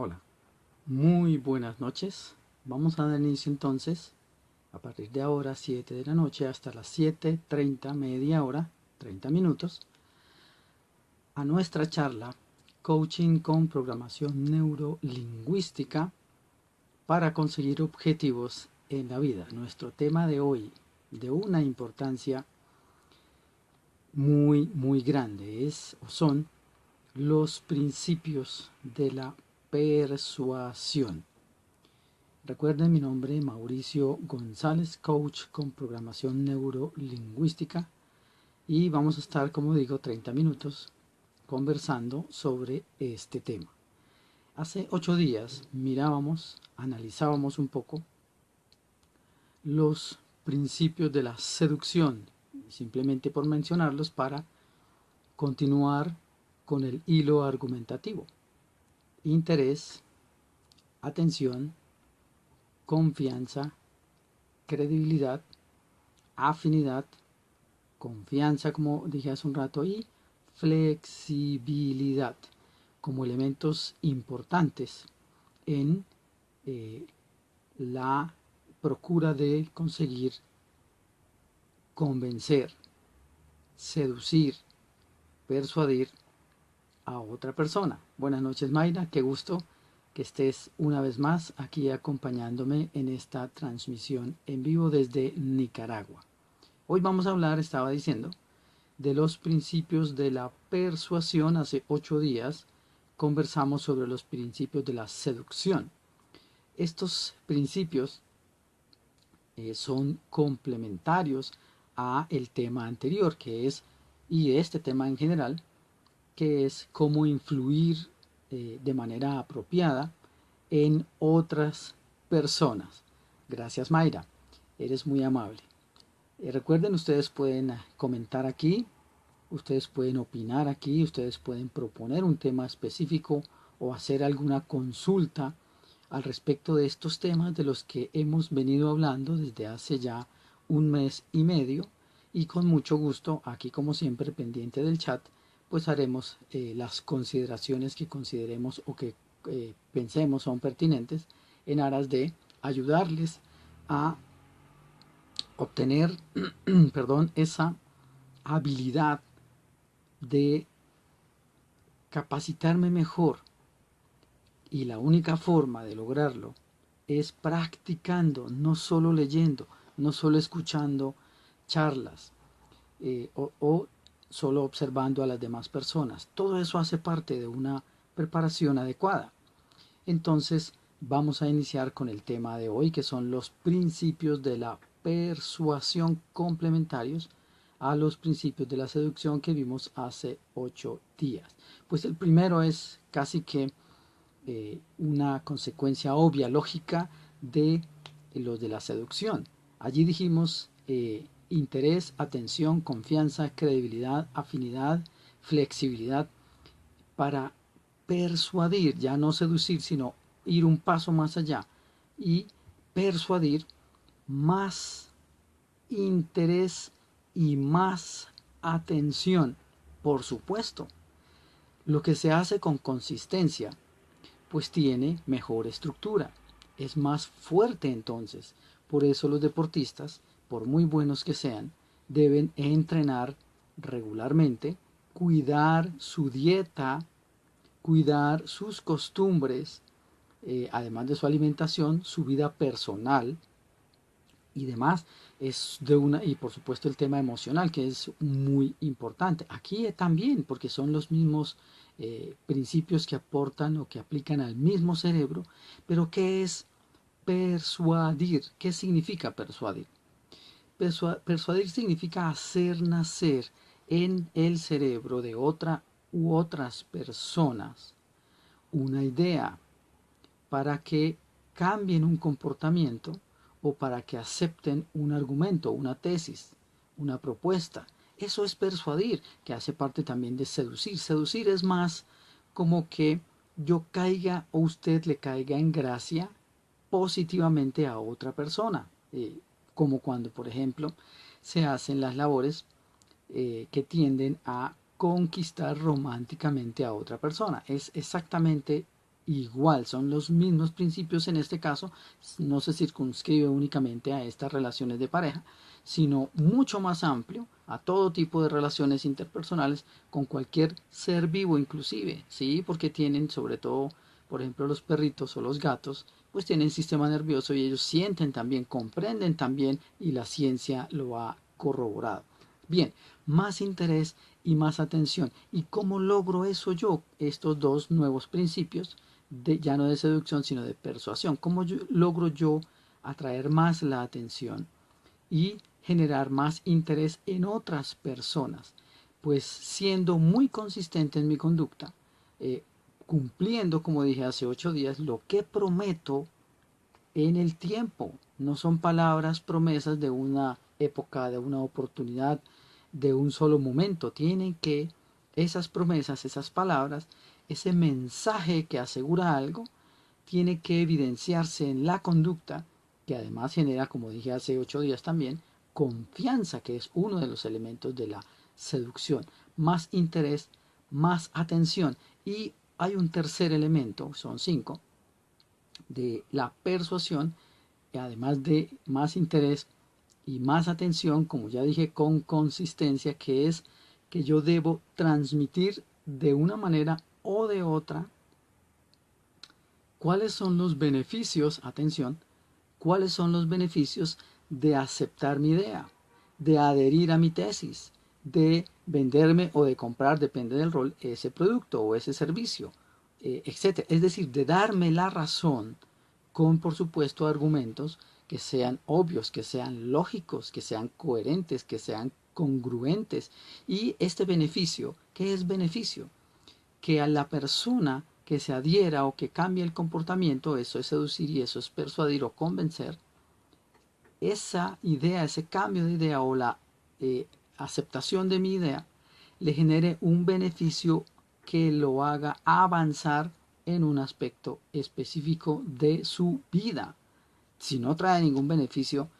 Hola, muy buenas noches. Vamos a dar inicio entonces, a partir de ahora, 7 de la noche, hasta las 7:30, media hora, 30 minutos, a nuestra charla Coaching con Programación Neurolingüística para conseguir objetivos en la vida. Nuestro tema de hoy, de una importancia muy grande, son los principios de la persuasión. Recuerden, mi nombre es Mauricio González, coach con programación neurolingüística, y vamos a estar, como digo, 30 minutos conversando sobre este tema. Hace 8 días analizábamos un poco los principios de la seducción, simplemente por mencionarlos para continuar con el hilo argumentativo. Interés, atención, confianza, credibilidad, afinidad, confianza, como dije hace un rato, y flexibilidad como elementos importantes en la procura de conseguir convencer, seducir, persuadir a otra persona. Buenas noches, Mayra, qué gusto que estés una vez más aquí acompañándome en esta transmisión en vivo desde Nicaragua. Hoy vamos a hablar, estaba diciendo, de los principios de la persuasión. Hace 8 días conversamos sobre los principios de la seducción. Estos principios son complementarios a el tema anterior, y este tema en general, que es cómo influir de manera apropiada en otras personas. Gracias, Mayra, eres muy amable. Recuerden, ustedes pueden comentar aquí, ustedes pueden opinar aquí, ustedes pueden proponer un tema específico o hacer alguna consulta al respecto de estos temas de los que hemos venido hablando desde hace ya un mes y medio, y con mucho gusto, aquí como siempre pendiente del chat, pues haremos las consideraciones que consideremos o que pensemos son pertinentes en aras de ayudarles a obtener perdón, esa habilidad de capacitarme mejor. Y la única forma de lograrlo es practicando, no solo leyendo, no solo escuchando charlas o solo observando a las demás personas. Todo eso hace parte de una preparación adecuada. Entonces vamos a iniciar con el tema de hoy, que son los principios de la persuasión complementarios a los principios de la seducción que vimos hace 8 días. Pues el primero es casi que una consecuencia obvia, lógica de los de la seducción. Allí dijimos interés, atención, confianza, credibilidad, afinidad, flexibilidad, para persuadir, ya no seducir, sino ir un paso más allá y persuadir más interés y más atención. Por supuesto, lo que se hace con consistencia pues tiene mejor estructura, es más fuerte entonces. Por eso los deportistas, por muy buenos que sean, deben entrenar regularmente, cuidar su dieta, cuidar sus costumbres, además de su alimentación, su vida personal y demás. Y por supuesto el tema emocional, que es muy importante aquí también, porque son los mismos principios que aportan o que aplican al mismo cerebro. Pero ¿qué es persuadir? ¿Qué significa persuadir? Persuadir significa hacer nacer en el cerebro de otra u otras personas una idea para que cambien un comportamiento o para que acepten un argumento, una tesis, una propuesta. Eso es persuadir, que hace parte también de seducir. Seducir es más como que yo caiga o usted le caiga en gracia positivamente a otra persona. Como cuando, por ejemplo, se hacen las labores que tienden a conquistar románticamente a otra persona. Es exactamente igual, son los mismos principios en este caso, no se circunscribe únicamente a estas relaciones de pareja, sino mucho más amplio a todo tipo de relaciones interpersonales con cualquier ser vivo inclusive, ¿sí? Porque tienen sobre todo, por ejemplo, los perritos o los gatos, pues tienen sistema nervioso y ellos sienten también, comprenden también y la ciencia lo ha corroborado. Bien, más interés y más atención. ¿Y cómo logro eso yo? Estos dos nuevos principios, ya no de seducción, sino de persuasión. ¿Cómo logro yo atraer más la atención y generar más interés en otras personas? Pues siendo muy consistente en mi conducta, cumpliendo, como dije hace 8 días, lo que prometo en el tiempo. No son palabras, promesas de una época, de una oportunidad, de un solo momento. Tienen que esas promesas, esas palabras, ese mensaje que asegura algo, tiene que evidenciarse en la conducta, que además genera, como dije hace 8 días también, confianza, que es uno de los elementos de la seducción. Más interés, más atención. Y hay un tercer elemento, son 5, de la persuasión, además de más interés y más atención, como ya dije, con consistencia, que es que yo debo transmitir de una manera o de otra cuáles son los beneficios, atención, cuáles son los beneficios de aceptar mi idea, de adherir a mi tesis, de venderme o de comprar, depende del rol, ese producto o ese servicio, etc. Es decir, de darme la razón con, por supuesto, argumentos que sean obvios, que sean lógicos, que sean coherentes, que sean congruentes. Y este beneficio, ¿qué es beneficio? Que a la persona que se adhiera o que cambie el comportamiento, eso es seducir y eso es persuadir o convencer, esa idea, ese cambio de idea o la aceptación de mi idea, le genere un beneficio que lo haga avanzar en un aspecto específico de su vida. Si no trae ningún beneficio,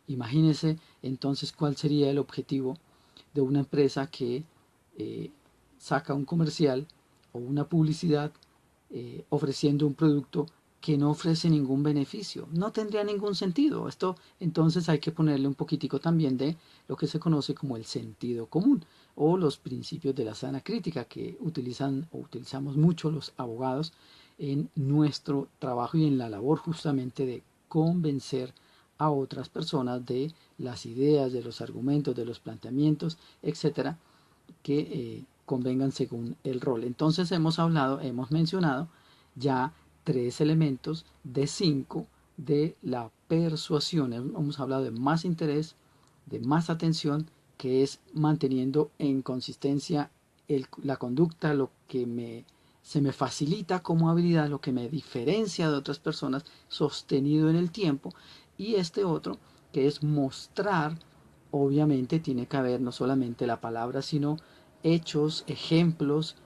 imagínese entonces cuál sería el objetivo de una empresa que saca un comercial o una publicidad ofreciendo un producto que no ofrece ningún beneficio. No tendría ningún sentido. Esto entonces hay que ponerle un poquitico también de lo que se conoce como el sentido común o los principios de la sana crítica que utilizan o utilizamos mucho los abogados en nuestro trabajo y en la labor justamente de convencer a otras personas de las ideas, de los argumentos, de los planteamientos, etcétera, que convengan según el rol. Entonces hemos mencionado ya 3 elementos de 5 de la persuasión. Hemos hablado de más interés, de más atención, que es manteniendo en consistencia la conducta, lo que se me facilita como habilidad, lo que me diferencia de otras personas, sostenido en el tiempo. Y este otro, que es mostrar, obviamente tiene que haber no solamente la palabra, sino hechos, ejemplos,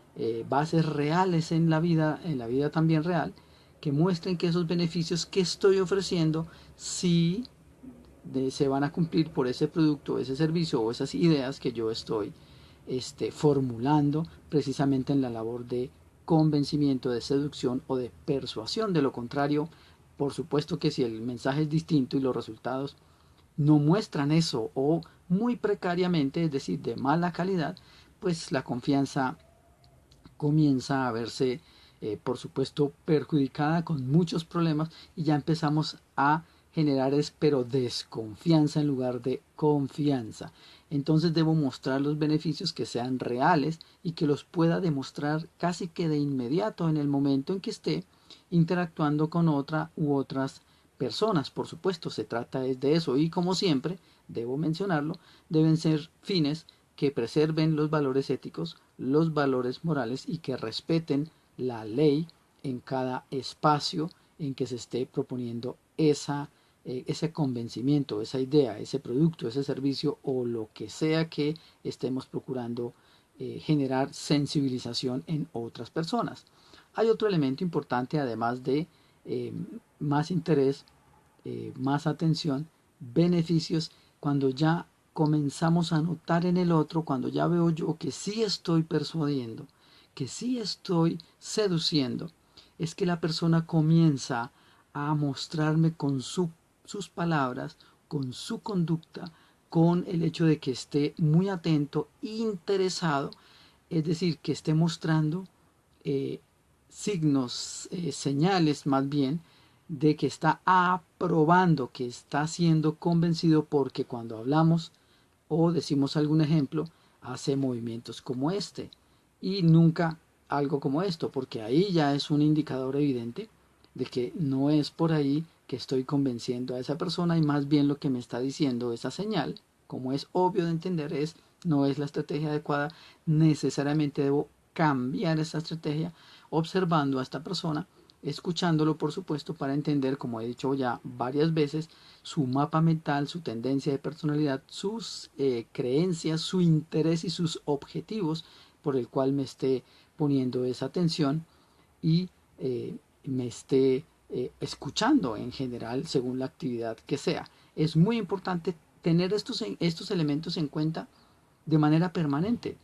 bases reales en la vida también real, que muestren que esos beneficios que estoy ofreciendo sí se van a cumplir por ese producto, ese servicio o esas ideas que yo estoy formulando precisamente en la labor de convencimiento, de seducción o de persuasión. De lo contrario, por supuesto que si el mensaje es distinto y los resultados no muestran eso o muy precariamente, es decir, de mala calidad, pues la confianza comienza a verse, por supuesto, perjudicada con muchos problemas y ya empezamos a generar pero desconfianza en lugar de confianza. Entonces debo mostrar los beneficios que sean reales y que los pueda demostrar casi que de inmediato en el momento en que esté interactuando con otra u otras personas. Por supuesto, se trata de eso y como siempre, debo mencionarlo, deben ser fines que preserven los valores éticos, los valores morales y que respeten la ley en cada espacio en que se esté proponiendo ese convencimiento, esa idea, ese producto, ese servicio o lo que sea que estemos procurando generar sensibilización en otras personas. Hay otro elemento importante además de más interés, más atención, beneficios, cuando ya comenzamos a notar en el otro, cuando ya veo yo que sí estoy persuadiendo, que sí estoy seduciendo, es que la persona comienza a mostrarme con sus palabras, con su conducta, con el hecho de que esté muy atento, interesado, es decir, que esté mostrando eh, signos, señales más bien, de que está aprobando, que está siendo convencido, porque cuando hablamos o decimos algún ejemplo, hace movimientos como este y nunca algo como esto, porque ahí ya es un indicador evidente de que no es por ahí que estoy convenciendo a esa persona, y más bien lo que me está diciendo esa señal, como es obvio de entender, es no es la estrategia adecuada. Necesariamente debo cambiar esa estrategia observando a esta persona, escuchándolo por supuesto, para entender, como he dicho ya varias veces, su mapa mental, su tendencia de personalidad, sus creencias, su interés y sus objetivos por el cual me esté poniendo esa atención, y me esté escuchando en general según la actividad que sea. Es muy importante tener estos elementos en cuenta de manera permanente.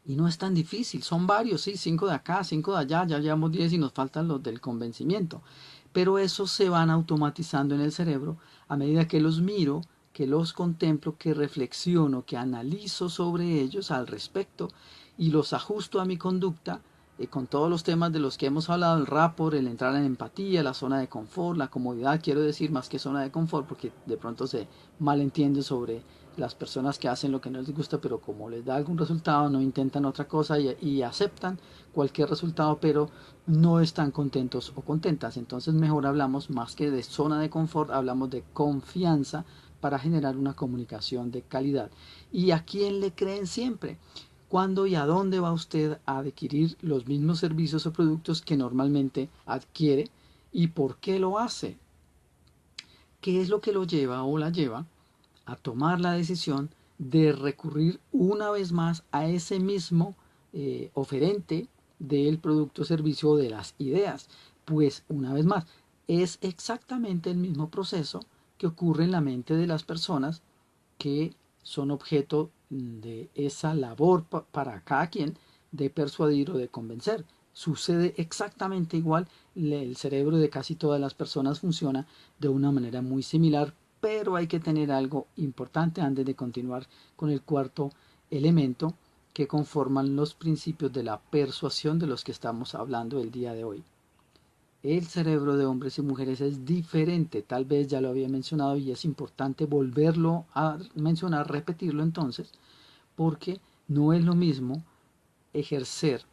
Y no es tan difícil, son varios, sí, 5 de acá, 5 de allá, ya llevamos 10 y nos faltan los del convencimiento. Pero esos se van automatizando en el cerebro a medida que los miro, que los contemplo, que reflexiono, que analizo sobre ellos al respecto y los ajusto a mi conducta, con todos los temas de los que hemos hablado: el rapport, el entrar en empatía, la zona de confort, la comodidad, quiero decir más que zona de confort, porque de pronto se malentiende sobre las personas que hacen lo que no les gusta, pero como les da algún resultado no intentan otra cosa, y aceptan cualquier resultado, pero no están contentos o contentas. Entonces mejor hablamos, más que de zona de confort, hablamos de confianza para generar una comunicación de calidad. ¿Y a quién le creen siempre? ¿Cuándo y a dónde va usted a adquirir los mismos servicios o productos que normalmente adquiere, y por qué lo hace? ¿Qué es lo que lo lleva o la lleva a tomar la decisión de recurrir una vez más a ese mismo oferente del producto o servicio, de las ideas? Pues una vez más, es exactamente el mismo proceso que ocurre en la mente de las personas que son objeto de esa labor para cada quien de persuadir o de convencer. Sucede exactamente igual, el cerebro de casi todas las personas funciona de una manera muy similar, pero hay que tener algo importante antes de continuar con el cuarto elemento que conforman los principios de la persuasión de los que estamos hablando el día de hoy. El cerebro de hombres y mujeres es diferente, tal vez ya lo había mencionado y es importante volverlo a mencionar, repetirlo entonces, porque no es lo mismo ejercer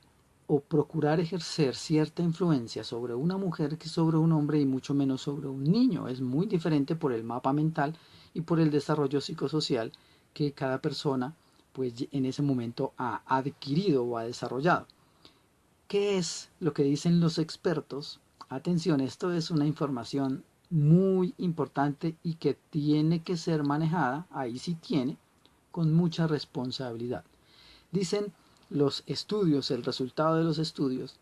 o procurar ejercer cierta influencia sobre una mujer que sobre un hombre, y mucho menos sobre un niño. Es muy diferente por el mapa mental y por el desarrollo psicosocial que cada persona pues en ese momento ha adquirido o ha desarrollado. ¿Qué es lo que dicen los expertos? Atención, esto es una información muy importante y que tiene que ser manejada, ahí sí tiene, con mucha responsabilidad. Dicen los estudios, el resultado de los estudios,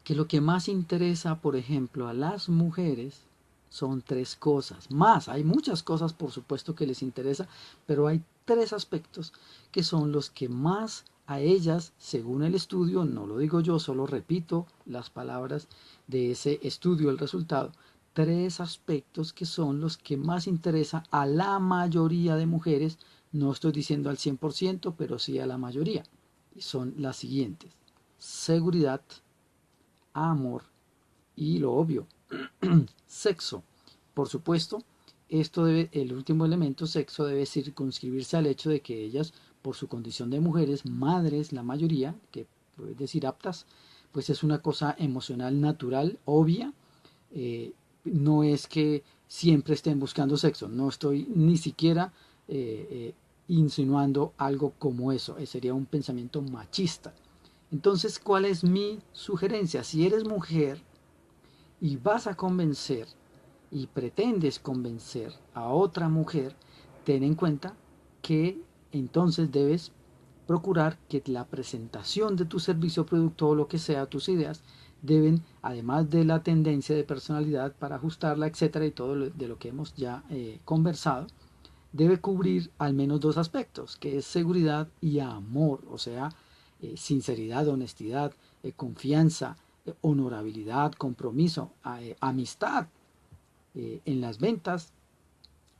que lo que más interesa, por ejemplo, a las mujeres son tres cosas. Más, hay muchas cosas por supuesto que les interesa, pero hay tres aspectos que son los que más a ellas, según el estudio, no lo digo yo, solo repito las palabras de ese estudio, el resultado. Tres aspectos que son los que más interesa a la mayoría de mujeres, no estoy diciendo al 100%, pero sí a la mayoría, y son las siguientes: seguridad, amor y lo obvio, sexo. Por supuesto, el último elemento, sexo, debe circunscribirse al hecho de que ellas, por su condición de mujeres, madres, la mayoría, que puede decir aptas, pues es una cosa emocional, natural, obvia. No es que siempre estén buscando sexo, no estoy ni siquiera insinuando algo como eso, sería un pensamiento machista. Entonces, ¿cuál es mi sugerencia? Si eres mujer y vas a convencer y pretendes convencer a otra mujer, ten en cuenta que entonces debes procurar que la presentación de tu servicio o producto, o lo que sea, tus ideas, deben, además de la tendencia de personalidad para ajustarla, etcétera, y todo de lo que hemos ya conversado, debe cubrir al menos dos aspectos, que es seguridad y amor, o sea, sinceridad, honestidad, confianza, honorabilidad, compromiso, amistad, en las ventas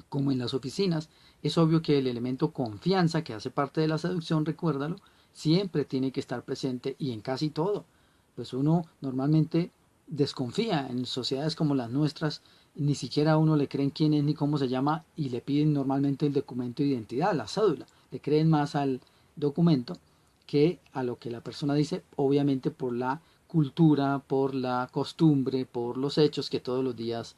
como en las oficinas. Es obvio que el elemento confianza, que hace parte de la seducción, recuérdalo, siempre tiene que estar presente y en casi todo. Pues uno normalmente desconfía en sociedades como las nuestras, ni siquiera a uno le creen quién es ni cómo se llama y le piden normalmente el documento de identidad, la cédula. Le creen más al documento que a lo que la persona dice, obviamente por la cultura, por la costumbre, por los hechos que todos los días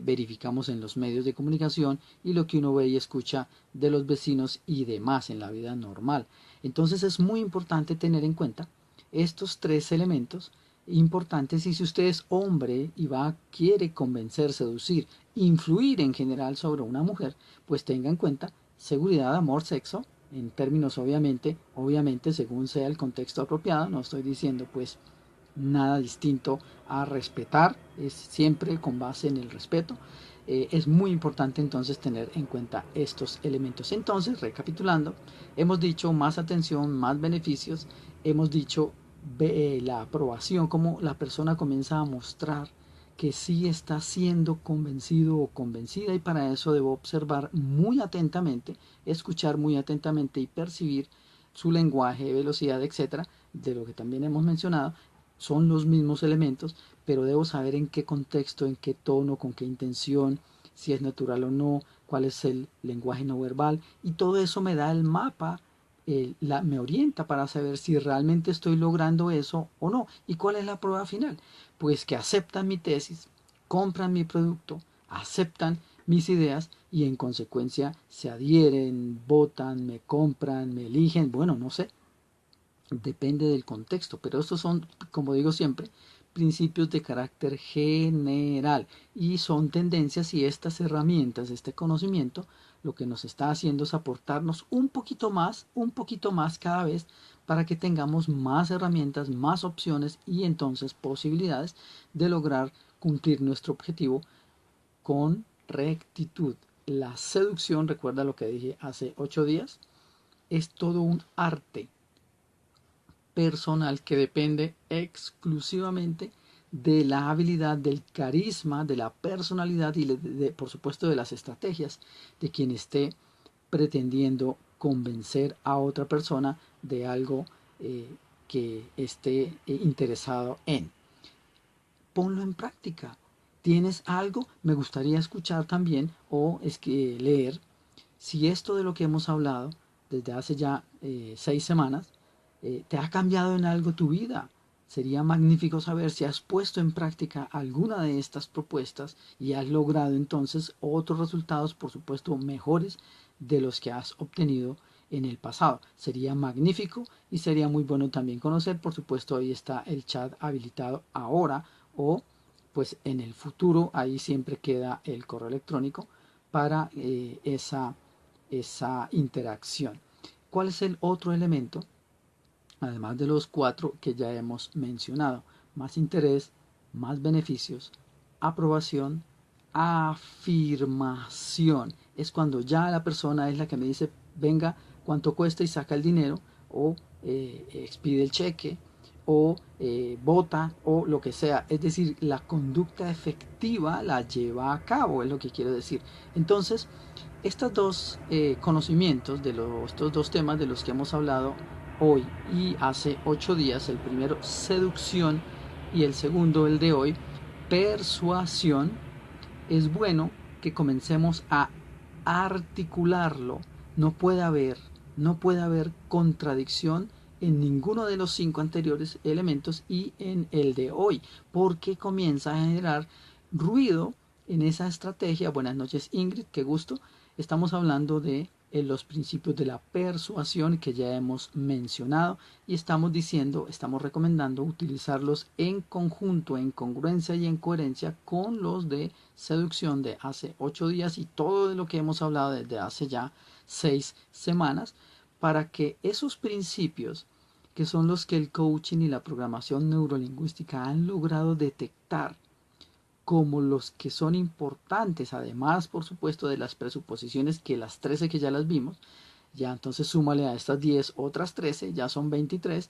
verificamos en los medios de comunicación y lo que uno ve y escucha de los vecinos y demás en la vida normal. Entonces es muy importante tener en cuenta estos tres elementos importantes, y si usted es hombre y quiere convencer, seducir, influir en general sobre una mujer, pues tenga en cuenta seguridad, amor, sexo, en términos obviamente según sea el contexto apropiado. No estoy diciendo pues nada distinto a respetar, es siempre con base en el respeto. Es muy importante entonces tener en cuenta estos elementos. Entonces, recapitulando, hemos dicho más atención, más beneficios, hemos dicho la aprobación, cómo la persona comienza a mostrar que sí está siendo convencido o convencida, y para eso debo observar muy atentamente, escuchar muy atentamente y percibir su lenguaje, velocidad, etcétera, de lo que también hemos mencionado. Son los mismos elementos, pero debo saber en qué contexto, en qué tono, con qué intención, si es natural o no, cuál es el lenguaje no verbal, y todo eso me da el mapa, me orienta para saber si realmente estoy logrando eso o no. ¿Y cuál es la prueba final? Pues que aceptan mi tesis, compran mi producto, aceptan mis ideas y en consecuencia se adhieren, votan, me compran, me eligen, bueno, no sé, depende del contexto, pero estos son, como digo siempre, principios de carácter general y son tendencias, y estas herramientas, este conocimiento, lo que nos está haciendo es aportarnos un poquito más cada vez, para que tengamos más herramientas, más opciones y entonces posibilidades de lograr cumplir nuestro objetivo con rectitud. La seducción, recuerda lo que dije hace 8 días, es todo un arte personal que depende exclusivamente de la habilidad, del carisma, de la personalidad y por supuesto de las estrategias de quien esté pretendiendo convencer a otra persona de algo que esté interesado en. Ponlo en práctica. ¿Tienes algo? Me gustaría escuchar también, o es que leer, si esto de lo que hemos hablado desde hace ya 6 semanas te ha cambiado en algo tu vida. Sería magnífico saber si has puesto en práctica alguna de estas propuestas y has logrado entonces otros resultados, por supuesto mejores de los que has obtenido en el pasado. Sería magnífico y sería muy bueno también conocer, por supuesto ahí está el chat habilitado ahora, o pues en el futuro ahí siempre queda el correo electrónico para esa interacción. ¿Cuál es el otro elemento? Además de los 4 que ya hemos mencionado: más interés, más beneficios, aprobación, afirmación. Es cuando ya la persona es la que me dice, venga, cuánto cuesta, y saca el dinero, o expide el cheque, o vota, o lo que sea. Es decir, la conducta efectiva la lleva a cabo, es lo que quiero decir. Entonces, estos dos conocimientos de estos dos temas de los que hemos hablado hoy y hace 8 días, el primero seducción y el segundo, el de hoy, persuasión, es bueno que comencemos a articularlo. No puede haber contradicción en ninguno de los 5 anteriores elementos y en el de hoy, porque comienza a generar ruido en esa estrategia. Buenas noches, Ingrid, qué gusto. Estamos hablando de los principios de la persuasión que ya hemos mencionado, y estamos recomendando utilizarlos en conjunto, en congruencia y en coherencia con los de seducción de hace 8 días y todo de lo que hemos hablado desde hace ya 6 semanas, para que esos principios, que son los que el coaching y la programación neurolingüística han logrado detectar como los que son importantes, además por supuesto de las presuposiciones, que las 13 que ya las vimos, ya entonces súmale a estas 10 otras 13, ya son 23,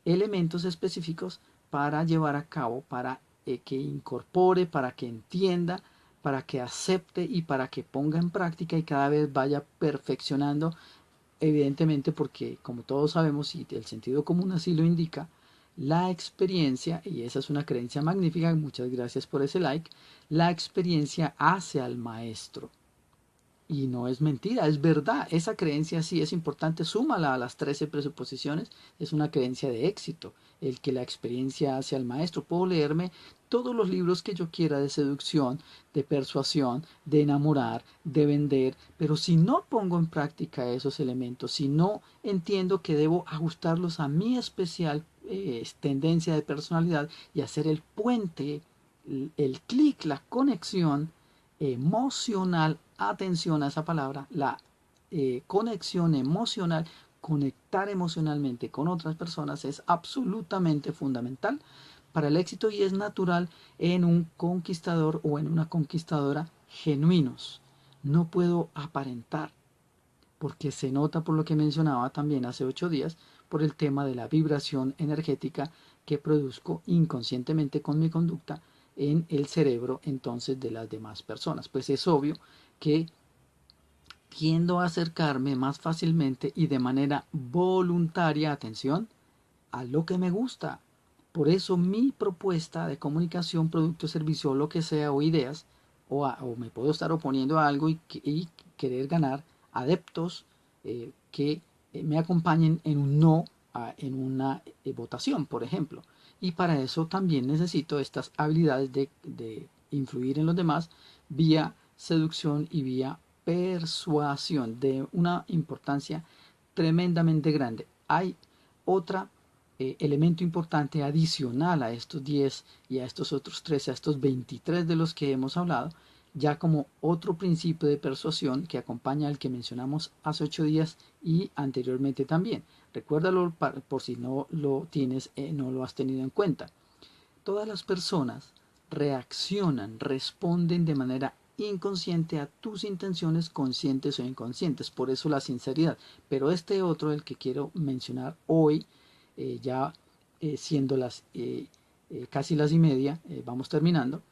elementos específicos para llevar a cabo, para que incorpore, para que entienda, para que acepte y para que ponga en práctica y cada vez vaya perfeccionando, evidentemente porque como todos sabemos y el sentido común así lo indica, la experiencia, y esa es una creencia magnífica, muchas gracias por ese like, la experiencia hace al maestro. Y no es mentira, es verdad. Esa creencia sí es importante, súmala a las 13 presuposiciones, es una creencia de éxito, el que la experiencia hace al maestro. Puedo leerme todos los libros que yo quiera de seducción, de persuasión, de enamorar, de vender, pero si no pongo en práctica esos elementos, si no entiendo que debo ajustarlos a mi especial tendencia de personalidad y hacer el puente, el clic, la conexión emocional, atención a esa palabra, la conexión emocional, conectar emocionalmente con otras personas es absolutamente fundamental para el éxito y es natural en un conquistador o en una conquistadora genuinos. No puedo aparentar, porque se nota por lo que mencionaba también hace 8 días, por el tema de la vibración energética que produzco inconscientemente con mi conducta en el cerebro entonces de las demás personas. Pues es obvio que tiendo a acercarme más fácilmente y de manera voluntaria, atención, a lo que me gusta. Por eso mi propuesta de comunicación, producto, servicio, lo que sea, o ideas, o me puedo estar oponiendo a algo y querer ganar adeptos que me acompañen en un no, en una votación, por ejemplo. Y para eso también necesito estas habilidades de influir en los demás vía seducción y vía persuasión, de una importancia tremendamente grande. Hay otra elemento importante adicional a estos 10 y a estos otros 13, a estos 23 de los que hemos hablado, ya como otro principio de persuasión que acompaña al que mencionamos hace 8 días y anteriormente también. Recuérdalo por si no lo tienes, no lo has tenido en cuenta. Todas las personas reaccionan, responden de manera inconsciente a tus intenciones conscientes o inconscientes, por eso la sinceridad. Pero este otro, el que quiero mencionar hoy, ya siendo las casi las y media, vamos terminando,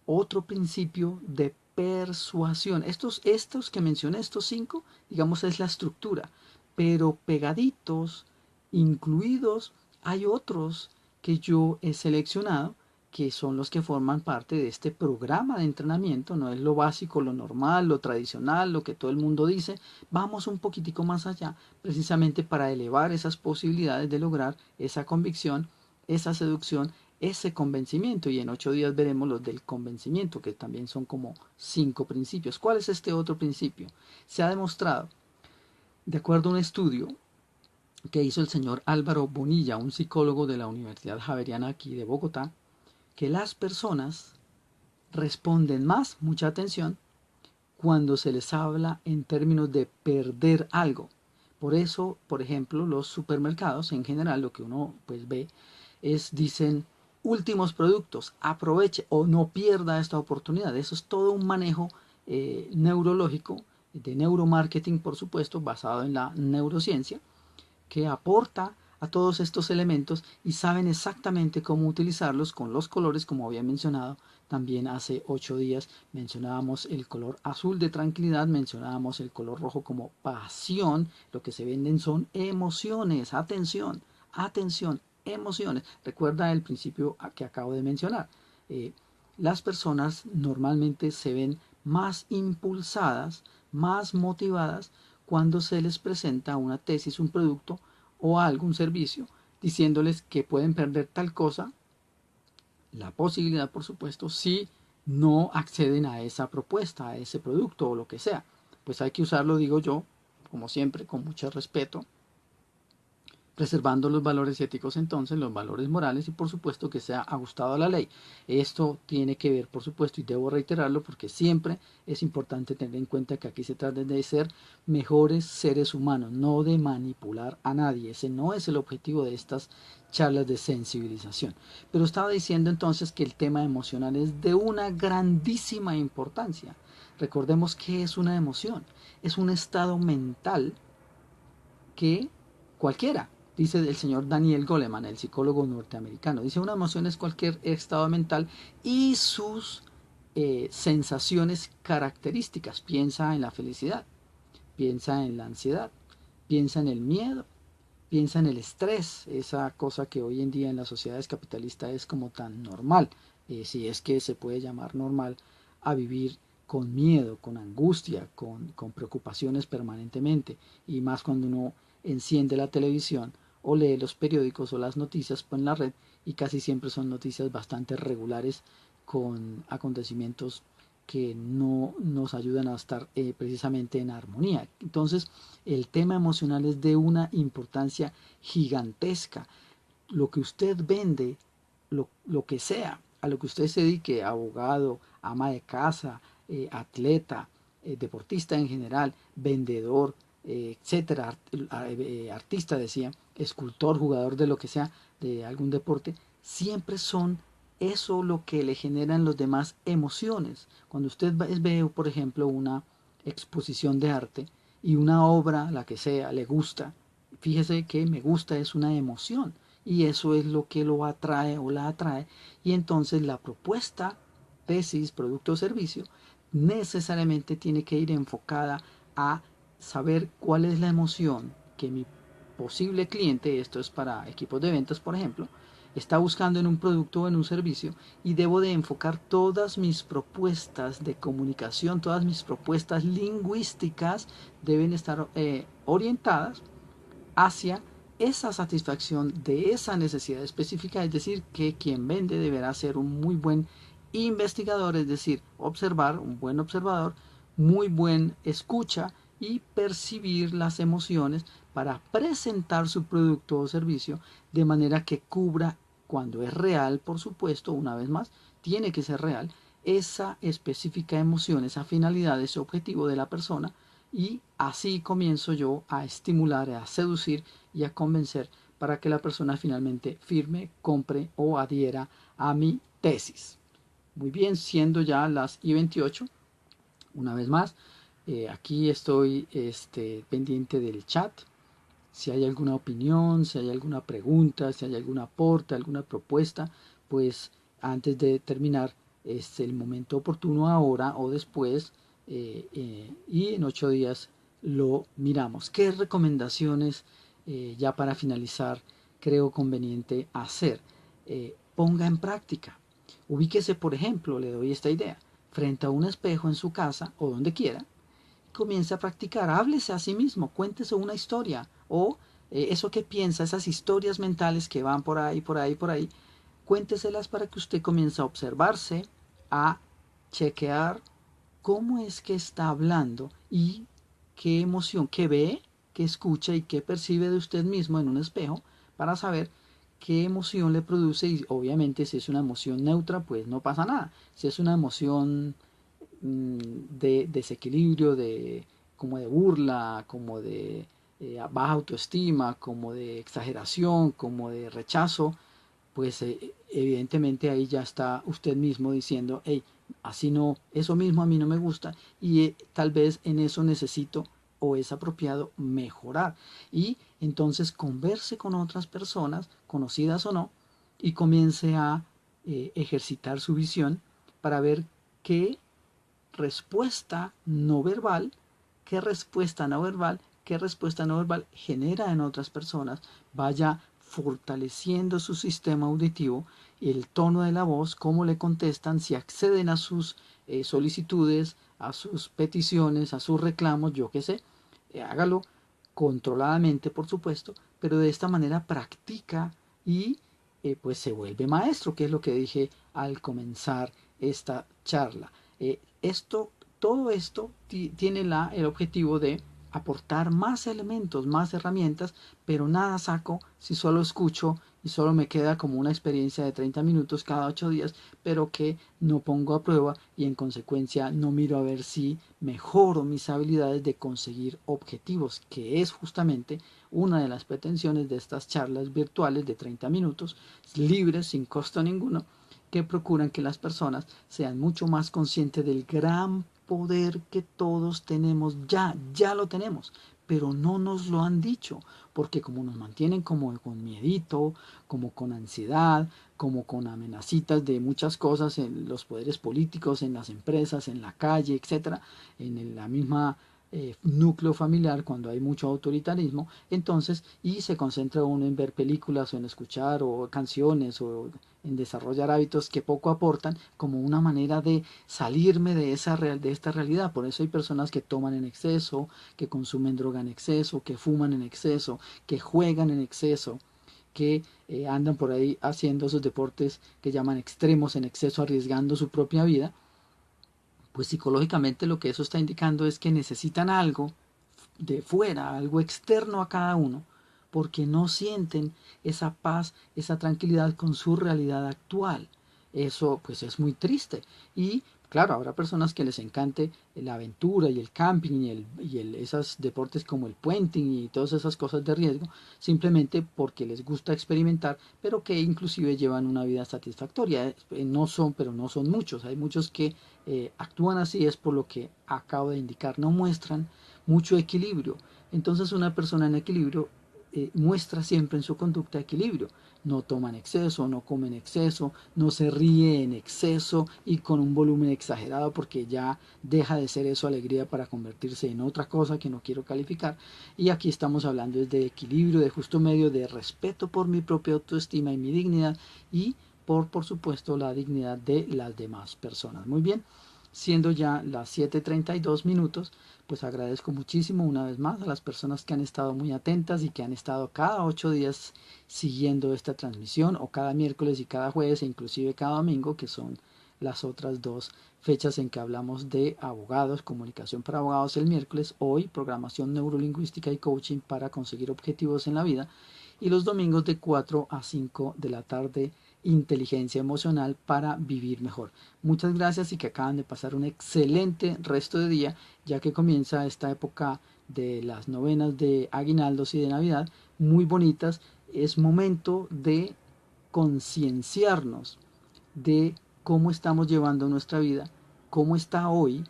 otro principio de persuasión. Estos que mencioné, estos 5, digamos, es la estructura, pero pegaditos, incluidos, hay otros que yo he seleccionado que son los que forman parte de este programa de entrenamiento. No es lo básico, lo normal, lo tradicional, lo que todo el mundo dice. Vamos un poquitico más allá, precisamente para elevar esas posibilidades de lograr esa convicción, esa seducción, ese convencimiento. Y en 8 días veremos los del convencimiento, que también son como 5 principios. ¿Cuál es este otro principio? Se ha demostrado, de acuerdo a un estudio que hizo el señor Álvaro Bonilla, un psicólogo de la Universidad Javeriana aquí de Bogotá, que las personas responden más, mucha atención, cuando se les habla en términos de perder algo. Por eso, por ejemplo, los supermercados en general, lo que uno pues ve es, dicen, últimos productos, aproveche o no pierda esta oportunidad. Eso es todo un manejo neurológico, de neuromarketing, por supuesto, basado en la neurociencia, que aporta a todos estos elementos y saben exactamente cómo utilizarlos con los colores, como había mencionado también hace 8 días. Mencionábamos el color azul de tranquilidad, mencionábamos el color rojo como pasión. Lo que se venden son emociones, atención, atención, emociones. Recuerda el principio que acabo de mencionar. Las personas normalmente se ven más impulsadas, más motivadas cuando se les presenta una tesis, un producto o algún servicio, diciéndoles que pueden perder tal cosa, la posibilidad, por supuesto, si no acceden a esa propuesta, a ese producto o lo que sea. Pues hay que usarlo, digo yo, como siempre, con mucho respeto, preservando los valores éticos entonces, los valores morales y por supuesto que sea ajustado a la ley. Esto tiene que ver, por supuesto, y debo reiterarlo porque siempre es importante tener en cuenta que aquí se trata de ser mejores seres humanos, no de manipular a nadie. Ese no es el objetivo de estas charlas de sensibilización. Pero estaba diciendo entonces que el tema emocional es de una grandísima importancia. Recordemos que es una emoción, es un estado mental que cualquiera Dice el señor Daniel Goleman, el psicólogo norteamericano. Dice, una emoción es cualquier estado mental y sus sensaciones características. Piensa en la felicidad, piensa en la ansiedad, piensa en el miedo, piensa en el estrés, esa cosa que hoy en día en las sociedades capitalistas es como tan normal, si es que se puede llamar normal, a vivir con miedo, con angustia, con preocupaciones permanentemente, y más cuando uno enciende la televisión o lee los periódicos o las noticias en la red, y casi siempre son noticias bastante regulares con acontecimientos que no nos ayudan a estar precisamente en armonía. Entonces, el tema emocional es de una importancia gigantesca. Lo que usted vende, lo que sea, a lo que usted se dedique, abogado, ama de casa, atleta, deportista en general, vendedor, etcétera, artista decía, escultor, jugador de lo que sea, de algún deporte, siempre son eso lo que le generan los demás emociones. Cuando usted ve, por ejemplo, una exposición de arte y una obra, la que sea, le gusta, fíjese que me gusta es una emoción y eso es lo que lo atrae o la atrae, y entonces la propuesta, tesis, producto o servicio necesariamente tiene que ir enfocada a saber cuál es la emoción que mi posible cliente, esto es para equipos de ventas por ejemplo, está buscando en un producto o en un servicio, y debo de enfocar todas mis propuestas de comunicación, todas mis propuestas lingüísticas deben estar orientadas hacia esa satisfacción de esa necesidad específica, es decir, que quien vende deberá ser un muy buen investigador, es decir, observar, un buen observador, muy buen escucha y percibir las emociones para presentar su producto o servicio de manera que cubra, cuando es real, por supuesto, una vez más, tiene que ser real, esa específica emoción, esa finalidad, ese objetivo de la persona, y así comienzo yo a estimular, a seducir y a convencer para que la persona finalmente firme, compre o adhiera a mi tesis. Muy bien, siendo ya las y 28, una vez más, aquí estoy pendiente del chat. Si hay alguna opinión, si hay alguna pregunta, si hay algún aporte, alguna propuesta, pues antes de terminar es el momento oportuno, ahora o después, y en 8 días lo miramos. ¿Qué recomendaciones ya para finalizar creo conveniente hacer? Ponga en práctica. Ubíquese, por ejemplo, le doy esta idea, frente a un espejo en su casa o donde quiera, comience a practicar, háblese a sí mismo, cuéntese una historia o eso que piensa, esas historias mentales que van por ahí, por ahí, por ahí, cuénteselas para que usted comience a observarse, a chequear cómo es que está hablando y qué emoción, qué ve, qué escucha y qué percibe de usted mismo en un espejo, para saber qué emoción le produce. Y obviamente si es una emoción neutra, pues no pasa nada. Si es una emoción de desequilibrio, como de burla, como de baja autoestima, como de exageración, como de rechazo, pues evidentemente ahí ya está usted mismo diciendo, hey, así no, eso mismo a mí no me gusta, y tal vez en eso necesito o es apropiado mejorar. Y entonces converse con otras personas, conocidas o no, y comience a ejercitar su visión para ver qué respuesta no verbal, qué respuesta no verbal, qué respuesta no verbal genera en otras personas, vaya fortaleciendo su sistema auditivo, el tono de la voz, cómo le contestan, si acceden a sus solicitudes, a sus peticiones, a sus reclamos, yo qué sé, hágalo controladamente, por supuesto, pero de esta manera practica y pues se vuelve maestro, que es lo que dije al comenzar esta charla. Todo esto tiene el objetivo de aportar más elementos, más herramientas, pero nada saco si solo escucho y solo me queda como una experiencia de 30 minutos cada 8 días, pero que no pongo a prueba y en consecuencia no miro a ver si mejoro mis habilidades de conseguir objetivos, que es justamente una de las pretensiones de estas charlas virtuales de 30 minutos, libres, sin costo ninguno, que procuran que las personas sean mucho más conscientes del gran poder que todos tenemos, ya lo tenemos, pero no nos lo han dicho, porque como nos mantienen como con miedito, como con ansiedad, como con amenacitas de muchas cosas en los poderes políticos, en las empresas, en la calle, etcétera, en la misma núcleo familiar, cuando hay mucho autoritarismo, entonces, y se concentra uno en ver películas o en escuchar o canciones o en desarrollar hábitos que poco aportan, como una manera de salirme de esta realidad. Por eso hay personas que toman en exceso, que consumen droga en exceso, que fuman en exceso, que juegan en exceso, que andan por ahí haciendo esos deportes que llaman extremos en exceso, arriesgando su propia vida. Pues psicológicamente lo que eso está indicando es que necesitan algo de fuera, algo externo a cada uno, porque no sienten esa paz, esa tranquilidad con su realidad actual. Eso pues es muy triste. Y claro, habrá personas que les encante la aventura y el camping esos deportes como el puenting y todas esas cosas de riesgo, simplemente porque les gusta experimentar, pero que inclusive llevan una vida satisfactoria. No son, pero no son muchos. Hay muchos que actúan así, es por lo que acabo de indicar, no muestran mucho equilibrio. Entonces una persona en equilibrio muestra siempre en su conducta equilibrio. No toma en exceso, no come en exceso, no se ríe en exceso y con un volumen exagerado, porque ya deja de ser eso alegría para convertirse en otra cosa que no quiero calificar. Y aquí estamos hablando de equilibrio, de justo medio, de respeto por mi propia autoestima y mi dignidad, y por supuesto la dignidad de las demás personas. Muy bien, siendo ya las 7:32 minutos, pues agradezco muchísimo una vez más a las personas que han estado muy atentas y que han estado cada 8 días siguiendo esta transmisión, o cada miércoles y cada jueves e inclusive cada domingo, que son las otras dos fechas en que hablamos de abogados, comunicación para abogados el miércoles, hoy programación neurolingüística y coaching para conseguir objetivos en la vida, y los domingos de 4 a 5 de la tarde, inteligencia emocional para vivir mejor. Muchas gracias y que acaban de pasar un excelente resto de día, ya que comienza esta época de las novenas de aguinaldos y de Navidad, muy bonitas. Es momento de concienciarnos de cómo estamos llevando nuestra vida, cómo está hoy,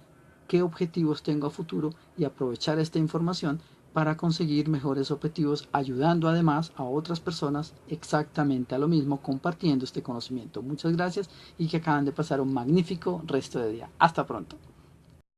qué objetivos tengo a futuro, y aprovechar esta información para conseguir mejores objetivos, ayudando además a otras personas exactamente a lo mismo, compartiendo este conocimiento. Muchas gracias y que acaban de pasar un magnífico resto de día. Hasta pronto.